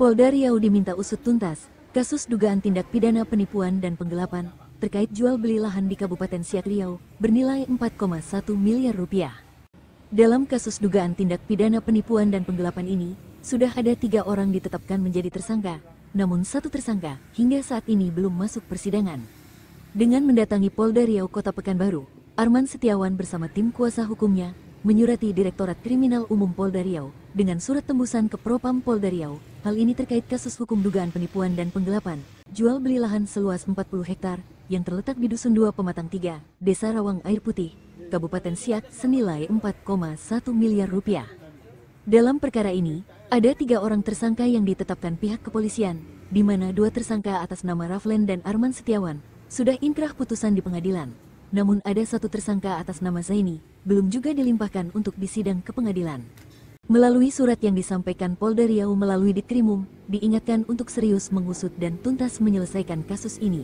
Polda Riau diminta usut tuntas kasus dugaan tindak pidana penipuan dan penggelapan terkait jual beli lahan di Kabupaten Siak Riau bernilai 4,1 miliar rupiah. Dalam kasus dugaan tindak pidana penipuan dan penggelapan ini, sudah ada 3 orang ditetapkan menjadi tersangka, namun 1 tersangka hingga saat ini belum masuk persidangan. Dengan mendatangi Polda Riau Kota Pekanbaru, Arman Setiawan bersama tim kuasa hukumnya menyurati Direktorat Kriminal Umum Polda Riau dengan surat tembusan ke Propam Polda Riau. Hal ini terkait kasus hukum dugaan penipuan dan penggelapan, jual beli lahan seluas 40 hektar yang terletak di Dusun 2 Pematang 3, Desa Rawang Air Putih, Kabupaten Siak senilai 4,1 miliar rupiah. Dalam perkara ini, ada 3 orang tersangka yang ditetapkan pihak kepolisian, di mana 2 tersangka atas nama Raflen dan Arman Setiawan sudah inkrah putusan di pengadilan. Namun ada 1 tersangka atas nama Zaini, belum juga dilimpahkan untuk disidang ke pengadilan. Melalui surat yang disampaikan Polda Riau melalui Ditkrimum, diingatkan untuk serius mengusut dan tuntas menyelesaikan kasus ini.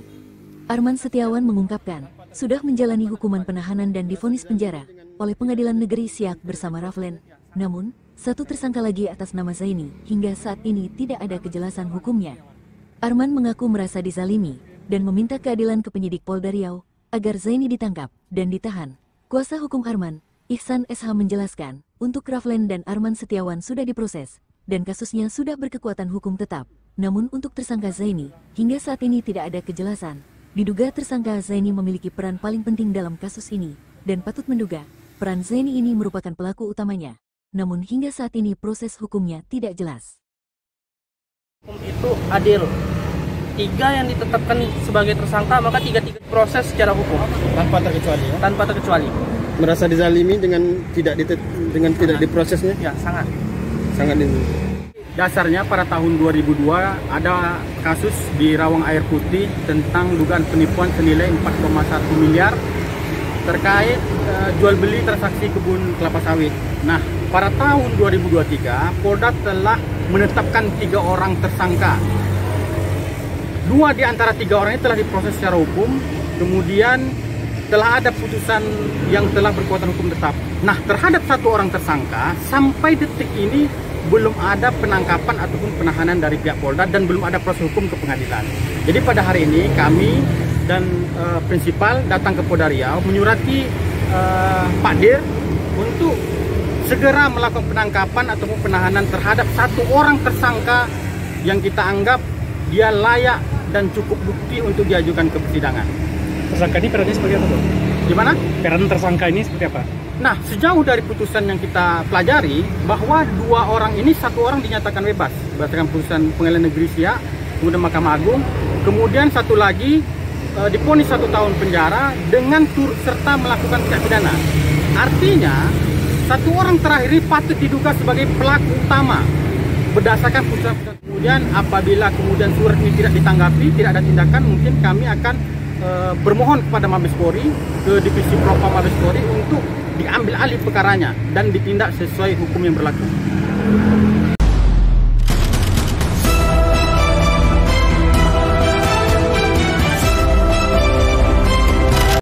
Arman Setiawan mengungkapkan, sudah menjalani hukuman penahanan dan divonis penjara oleh Pengadilan Negeri Siak bersama Raflen. Namun, 1 tersangka lagi atas nama Zaini hingga saat ini tidak ada kejelasan hukumnya. Arman mengaku merasa dizalimi dan meminta keadilan ke penyidik Polda Riau agar Zaini ditangkap dan ditahan. Kuasa hukum Arman, Ihsan SH menjelaskan, untuk Raflen dan Arman Setiawan sudah diproses, dan kasusnya sudah berkekuatan hukum tetap. Namun untuk tersangka Zaini, hingga saat ini tidak ada kejelasan. Diduga tersangka Zaini memiliki peran paling penting dalam kasus ini, dan patut menduga, peran Zaini ini merupakan pelaku utamanya. Namun hingga saat ini proses hukumnya tidak jelas. Hukum itu adil. 3 yang ditetapkan sebagai tersangka, maka 3 proses secara hukum. Tanpa terkecuali ya? Tanpa terkecuali. Merasa dizalimi dengan tidak diprosesnya? Ya, sangat. Sangat ini. Dasarnya pada tahun 2002 ada kasus di Rawang Air Putih tentang dugaan penipuan senilai 4,1 miliar terkait jual beli transaksi kebun kelapa sawit. Nah, pada tahun 2023 Polda telah menetapkan 3 orang tersangka. 2 di antara 3 orang ini telah diproses secara hukum, kemudian telah ada putusan yang telah berkekuatan hukum tetap. Nah, terhadap 1 orang tersangka, sampai detik ini belum ada penangkapan ataupun penahanan dari pihak Polda dan belum ada proses hukum ke pengadilan. Jadi pada hari ini kami dan prinsipal datang ke Polda Riau menyurati Pak Dir untuk segera melakukan penangkapan ataupun penahanan terhadap 1 orang tersangka yang kita anggap dia layak dan cukup bukti untuk diajukan ke persidangan. Tersangka ini perannya seperti apa, Bang? Gimana? Peran tersangka ini seperti apa? Nah, sejauh dari putusan yang kita pelajari, bahwa 2 orang ini, 1 orang dinyatakan bebas berdasarkan putusan Pengadilan Negeri Siak, kemudian Mahkamah Agung, kemudian 1 lagi divonis 1 tahun penjara dengan turut serta melakukan tindak pidana. Artinya, 1 orang terakhir ini patut diduga sebagai pelaku utama berdasarkan putusan. Kemudian apabila kemudian surat ini tidak ditanggapi, tidak ada tindakan, mungkin kami akan bermohon kepada Mabes Polri, ke Divisi Propam Mabes Polri untuk diambil alih perkaranya dan ditindak sesuai hukum yang berlaku.